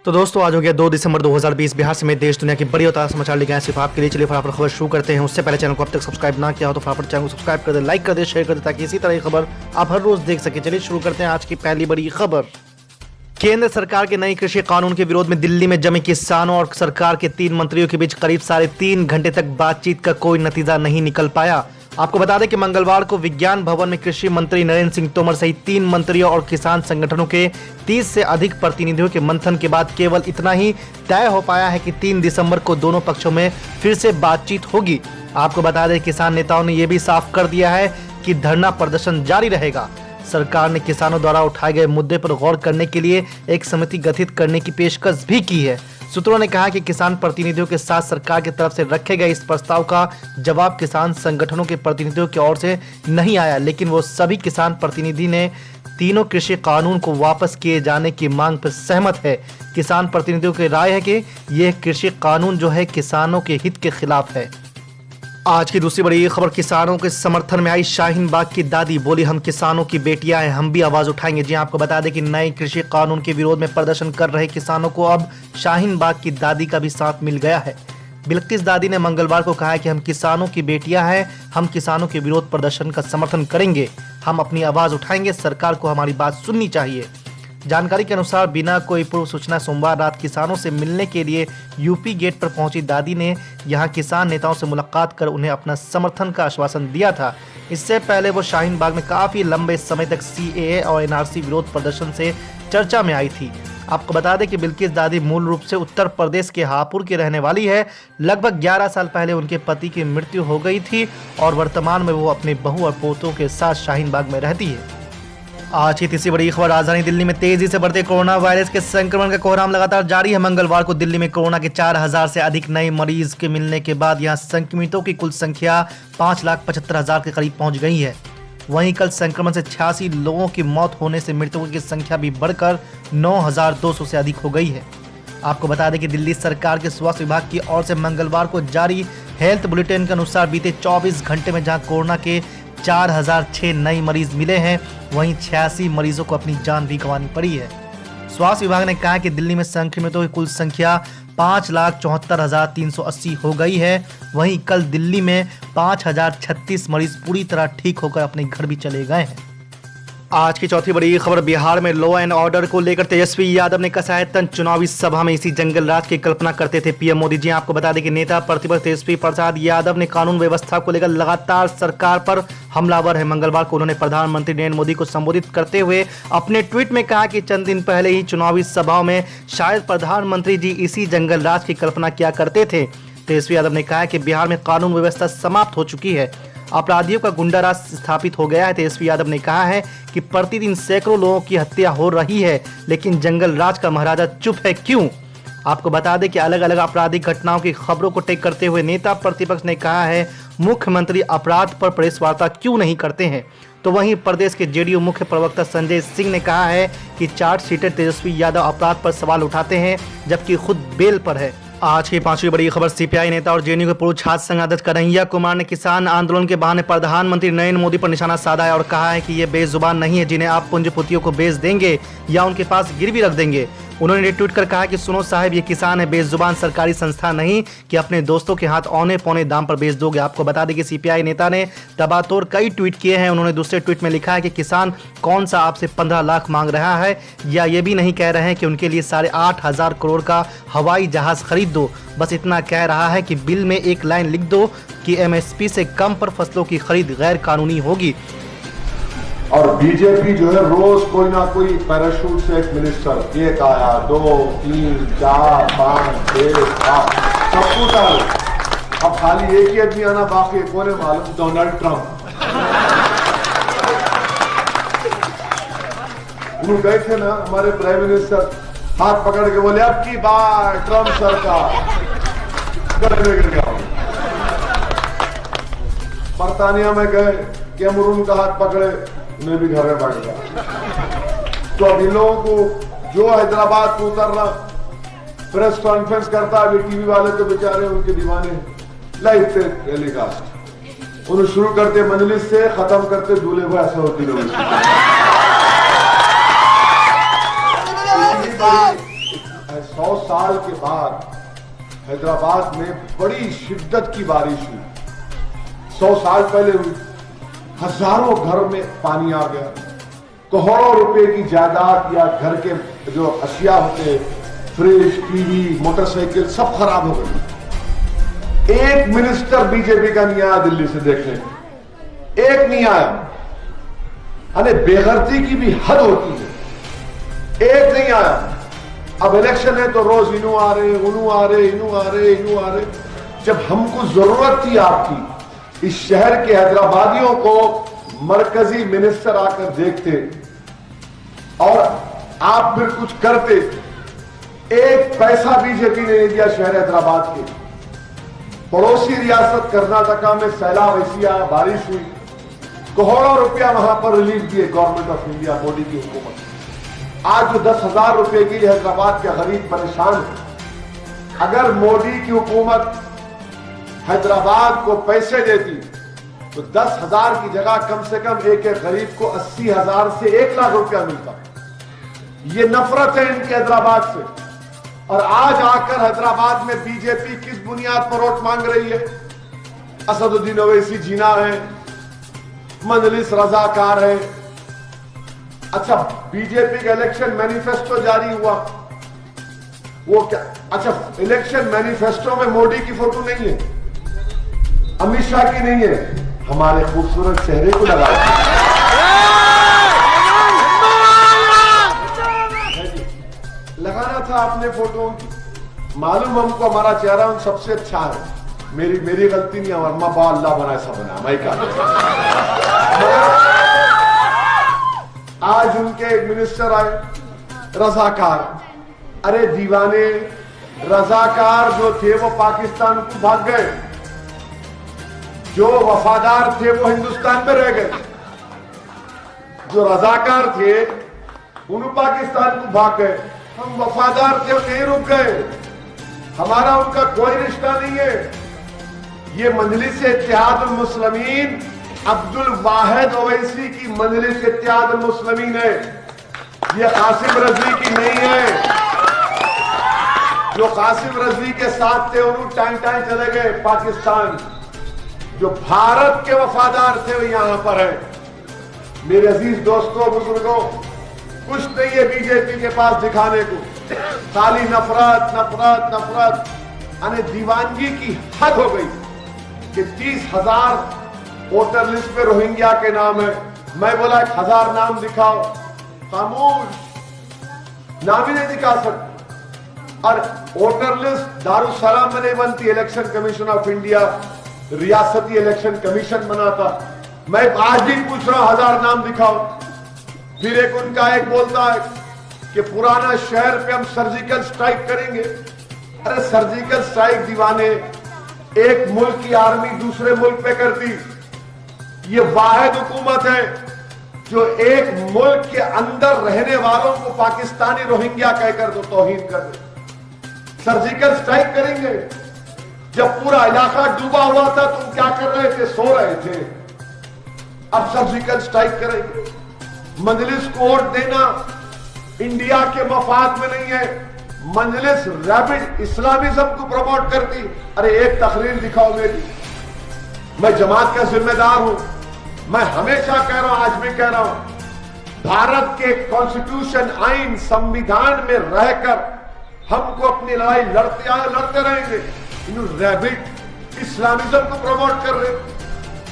तो दोस्तों आज हो गया 2 दिसंबर 2020। बिहार समेत देश दुनिया की बड़ी और ताज़ा समाचार लेके आए सिर्फ आपके लिए। चलिए फटाफट खबर शुरू करते हैं। उससे पहले चैनल को अब तक सब्सक्राइब ना किया हो तो फटाफट चैनल को सब्सक्राइब कर दे, लाइक कर दे, शेयर कर दे, ताकि इसी तरह की खबर आप हर रोज देख सके। चलिए शुरू करते हैं आज की पहली बड़ी खबर। केंद्र सरकार के नई कृषि कानून के विरोध में दिल्ली में जमे किसानों और सरकार के 3 मंत्रियों के बीच करीब 3.5 घंटे तक बातचीत का कोई नतीजा नहीं निकल पाया। आपको बता दें कि मंगलवार को विज्ञान भवन में कृषि मंत्री नरेंद्र सिंह तोमर सहित 3 मंत्रियों और किसान संगठनों के 30 से अधिक प्रतिनिधियों के मंथन के बाद केवल इतना ही तय हो पाया है कि 3 दिसंबर को दोनों पक्षों में फिर से बातचीत होगी। आपको बता दें किसान नेताओं ने यह भी साफ कर दिया है कि धरना प्रदर्शन जारी रहेगा। सरकार ने किसानों द्वारा उठाए गए मुद्दे पर गौर करने के लिए एक समिति गठित करने की पेशकश भी की है। सूत्रों ने कहा कि किसान प्रतिनिधियों के साथ सरकार की तरफ से रखे गए इस प्रस्ताव का जवाब किसान संगठनों के प्रतिनिधियों की ओर से नहीं आया, लेकिन वो सभी किसान प्रतिनिधि ने तीनों कृषि कानून को वापस किए जाने की मांग पर सहमत है। किसान प्रतिनिधियों की राय है कि यह कृषि कानून जो है किसानों के हित के खिलाफ है। आज की दूसरी बड़ी खबर, किसानों के समर्थन में आई शाहीन बाग की दादी, बोली हम किसानों की बेटियां हैं, हम भी आवाज उठाएंगे। जी आपको बता दें कि नए कृषि कानून के विरोध में प्रदर्शन कर रहे किसानों को अब शाहीन बाग की दादी का भी साथ मिल गया है। बिल्किस दादी ने मंगलवार को कहा कि हम किसानों की बेटियां हैं, हम किसानों के विरोध प्रदर्शन का समर्थन करेंगे, हम अपनी आवाज उठाएंगे, सरकार को हमारी बात सुननी चाहिए। जानकारी के अनुसार बिना कोई पूर्व सूचना सोमवार रात किसानों से मिलने के लिए यूपी गेट पर पहुंची दादी ने यहां किसान नेताओं से मुलाकात कर उन्हें अपना समर्थन का आश्वासन दिया था। इससे पहले वो शाहीन बाग में काफी लंबे समय तक सीएए और एनआरसी विरोध प्रदर्शन से चर्चा में आई थी। आपको बता दें कि बिल्किस दादी मूल रूप से उत्तर प्रदेश के हापुड़ की रहने वाली है। लगभग 11 साल पहले उनके पति की मृत्यु हो गई थी और वर्तमान में वो अपने बहू और पोतों के साथ शाहीन बाग में रहती है। आज की तीसरी बड़ी खबर, राजधानी दिल्ली में तेजी से बढ़ते कोरोना वायरस के संक्रमण का कोहराम लगातार जारी है। मंगलवार को दिल्ली में कोरोना के 4000 से अधिक नए मरीज के मिलने के बाद यहां संक्रमितों की कुल संख्या 5,75,000 के करीब पहुंच गई है। वहीं कल संक्रमण से 86 लोगों की मौत होने से मृतकों की संख्या भी बढ़कर 9,200 से अधिक हो गई है। आपको बता दें कि दिल्ली सरकार के स्वास्थ्य विभाग की ओर से मंगलवार को जारी हेल्थ बुलेटिन के अनुसार बीते 24 घंटे में जहां कोरोना के 4006 नए मरीज मिले हैं, वहीं 86 मरीजों को अपनी जान भी गंवानी पड़ी है। स्वास्थ्य विभाग ने कहा कि दिल्ली में संक्रमितों की कुल संख्या 5,74,380 हो गई है। वहीं कल दिल्ली में 5,036 मरीज पूरी तरह ठीक होकर अपने घर भी चले गए हैं। आज की चौथी बड़ी खबर, बिहार में लॉ एंड ऑर्डर को लेकर तेजस्वी यादव ने कसा है तन। चुनावी सभा में इसी जंगल राज की कल्पना करते थे पीएम मोदी। जी आपको बता दें कि नेता प्रतिपक्ष तेजस्वी प्रसाद यादव ने कानून व्यवस्था को लेकर लगातार सरकार पर हमलावर है। मंगलवार को उन्होंने प्रधानमंत्री नरेंद्र मोदी को संबोधित करते हुए अपने ट्वीट में कहा कि चंद दिन पहले ही चुनावी सभाओं में शायद प्रधानमंत्री जी इसी जंगल राज की कल्पना किया करते थे। तेजस्वी यादव ने कहा कि बिहार में कानून व्यवस्था समाप्त हो चुकी है, अपराधियों का गुंडा राज स्थापित हो गया है। तेजस्वी यादव ने कहा है कि प्रतिदिन सैकड़ों लोगों की हत्या हो रही है, लेकिन जंगल राज का महाराजा चुप है क्यों। आपको बता दें कि अलग अलग आपराधिक घटनाओं की खबरों को टेक करते हुए नेता प्रतिपक्ष ने कहा है मुख्यमंत्री अपराध पर प्रेस वार्ता क्यों नहीं करते हैं। तो वहीं प्रदेश के जेडीयू मुख्य प्रवक्ता संजय सिंह ने कहा है कि चार्जशीटेड तेजस्वी यादव अपराध पर सवाल उठाते हैं जबकि खुद बेल पर है। आज की पांचवी बड़ी खबर, सीपीआई नेता और जेएनयू के पूर्व छात्र संघ अध्यक्ष कन्हैया कुमार ने किसान आंदोलन के बहाने प्रधानमंत्री नरेंद्र मोदी पर निशाना साधा है और कहा है कि ये बेजुबान नहीं है जिन्हें आप पूंजीपतियों को बेच देंगे या उनके पास गिरवी रख देंगे। उन्होंने ट्वीट कर कहा कि सुनो साहब, ये किसान है, बेजुबान सरकारी संस्था नहीं कि अपने दोस्तों के हाथ औने पौने दाम पर बेच दोगे। आपको बता दें कि सीपीआई नेता ने दबातोड़ कई ट्वीट किए हैं। उन्होंने दूसरे ट्वीट में लिखा है कि किसान कौन सा आपसे 15 लाख मांग रहा है, या ये भी नहीं कह रहे हैं कि उनके लिए 8,500 करोड़ का हवाई जहाज खरीद दो। बस इतना कह रहा है कि बिल में एक लाइन लिख दो कि एमएसपी से कम पर फसलों की खरीद गैर कानूनी होगी। और बीजेपी जो है रोज कोई ना कोई पैराशूट से एक मिनिस्टर, 1 आया, 2, 3, 4, 5, 6, 7 सब कुछ। अब खाली एक ही आदमी आना बाकी, कौन है मालूम? Donald Trump. उन्होंने गए थे ना हमारे प्राइम मिनिस्टर, हाथ पकड़ के बोले अब की बार ट्रंप सरकार गिर गया। बर्तानिया में गए, कैमरून का हाथ पकड़े, उन्हें भी घर में बैठ गया। तो अब इन लोगों को जो हैदराबाद को उतरना, प्रेस कॉन्फ्रेंस करता है, टीवी वाले तो बेचारे उनके दीवाने, लाइव टेलीकास्ट उन्हें शुरू करते मजलिस से, खत्म करते दूल्हे को। ऐसा होती लोग 100 साल के बाद हैदराबाद में बड़ी शिद्दत की बारिश हुई। 100 साल पहले हुई, हजारों घर में पानी आ गया, करोड़ों रुपए की जायदाद या घर के जो अशिया होते, फ्रिज, टीवी, मोटरसाइकिल, सब खराब हो गए। एक मिनिस्टर बीजेपी का नहीं आया दिल्ली से देखने, एक नहीं आया। अरे बेगर्ती की भी हद होती है, एक नहीं आया। अब इलेक्शन है तो रोज इनू आ रहे, उनू आ रहे, इनू आ रहे, इनू आ रहे। जब हमको जरूरत थी आपकी, इस शहर के हैदराबादियों को मरकजी मिनिस्टर आकर देखते और आप फिर कुछ करते। एक पैसा बीजेपी ने नहीं दिया शहर हैदराबाद के। पड़ोसी रियासत कर्नाटका में सैलाब ऐसी आया, बारिश हुई, करोड़ों रुपया वहां पर रिलीफ दिए गवर्नमेंट ऑफ इंडिया, मोदी की हुकूमत। आज जो 10,000 रुपए के लिए हैदराबाद के गरीब परेशान है, अगर मोदी की हुकूमत हैदराबाद को पैसे देती तो 10,000 की जगह कम से कम एक एक गरीब को 80,000 से 1 लाख रुपया मिलता। ये नफरत है इनकी हैदराबाद से। और आज आकर हैदराबाद में बीजेपी किस बुनियाद पर वोट मांग रही है? असदुद्दीन ओवैसी जीना है, मजलिस रजाकार है। अच्छा, बीजेपी का इलेक्शन मैनिफेस्टो जारी हुआ, वो क्या? अच्छा, इलेक्शन मैनिफेस्टो में मोदी की फोटो नहीं है, अमित शाह की नहीं है, हमारे खूबसूरत चेहरे को लगाया। लगाना था आपने फोटो, मालूम हमको हमारा चेहरा उन सबसे अच्छा है। मेरी गलती नहीं है, वर्मा बा अल्लाह बना ऐसा बना मैं आज उनके एक मिनिस्टर आए रजाकार। अरे दीवाने, रजाकार जो थे वो पाकिस्तान को भाग गए, जो वफादार थे वो हिंदुस्तान में रह गए। जो रजाकार थे उन पाकिस्तान को भाग गए, हम वफादार थे नहीं रुक गए, हमारा उनका कोई रिश्ता नहीं है। ये मजलिस इत्तेहादुल मुस्लिमीन अब्दुल वाहिद ओवैसी की मजलिस इत्तेहादुल मुस्लिमीन है, ये कासिम रजवी की नहीं है। जो कासिम रजवी के साथ थे उन्होंने टाइम टाइम चले गए पाकिस्तान। जो भारत के वफादार थे वो यहां पर है। मेरे अजीज दोस्तों, बुजुर्गों, कुछ नहीं है बीजेपी के पास दिखाने को, खाली नफरत नफरत नफरत। यानी दीवानगी की हद हो गई कि 30,000 वोटर लिस्ट में रोहिंग्या के नाम है। मैं बोला 1,000 नाम दिखाओ, खामोश, नाम ही नहीं दिखा सकते। और वोटर लिस्ट दारुसलाम में नहीं बनती, इलेक्शन कमीशन ऑफ इंडिया रियासती इलेक्शन कमीशन बनाता। मैं आज भी पूछ रहा हूं 1,000 नाम दिखाओ। फिर एक उनका एक बोलता है कि पुराना शहर पे हम सर्जिकल स्ट्राइक करेंगे। अरे सर्जिकल स्ट्राइक दीवाने, एक मुल्क की आर्मी दूसरे मुल्क पे करती। ये वाहिद हुकूमत है जो एक मुल्क के अंदर रहने वालों को पाकिस्तानी रोहिंग्या कहकर तो तौहीन कर दे। सर्जिकल स्ट्राइक करेंगे। जब पूरा इलाका डूबा हुआ था तुम क्या कर रहे थे? सो रहे थे। अब सर्जिकल स्ट्राइक करेंगे। मजलिस को वोट देना इंडिया के मफाद में नहीं है। मजलिस रैबिड इस्लामिज्म को प्रमोट करती। अरे एक तकरीर दिखाओ मेरी, मैं जमात का जिम्मेदार हूं। मैं हमेशा कह रहा हूं, आज भी कह रहा हूं, भारत के कॉन्स्टिट्यूशन आइन संविधान में रहकर हमको अपनी लड़ाई लड़ते आए, लड़ते रहेंगे। रैबिड इस्लामिज्म को प्रमोट कर रहे,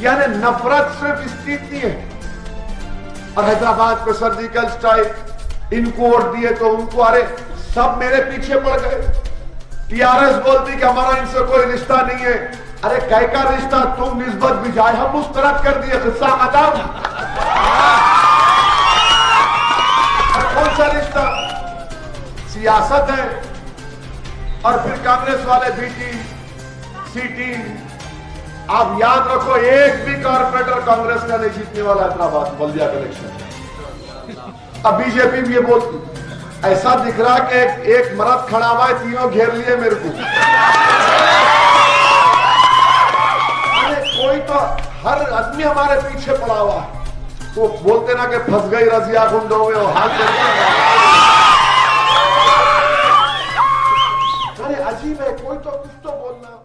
यानी नफरत सिर्फ इसकी इतनी है। और हैदराबाद पे सर्जिकल स्ट्राइक, इनको वोट दिए तो उनको, अरे सब मेरे पीछे पड़ गए। टीआरएस बोलती कि हमारा इनसे कोई रिश्ता नहीं है। अरे कै का रिश्ता? तुम निस्बत भी जाए, हम मुस्तरद कर दिए, किस्सा खत्म। कौन सा रिश्ता? सियासत है। और फिर कांग्रेस वाले बी टीम, सी टीम। आप याद रखो, एक भी कॉर्पोरेटर कांग्रेस का नहीं जीतने वाला हैदराबाद बल्दिया का इलेक्शन। अब बीजेपी भी ये बोलती, ऐसा दिख रहा कि एक मर्द खड़ा हुआ है, तीनों घेर लिए मेरे को। अरे कोई तो, हर आदमी हमारे पीछे पड़ा हुआ है। तो बोलते ना कि फंस गई रजिया गुंडों में, हाथ है, कोई तो कुछ तो बोलना।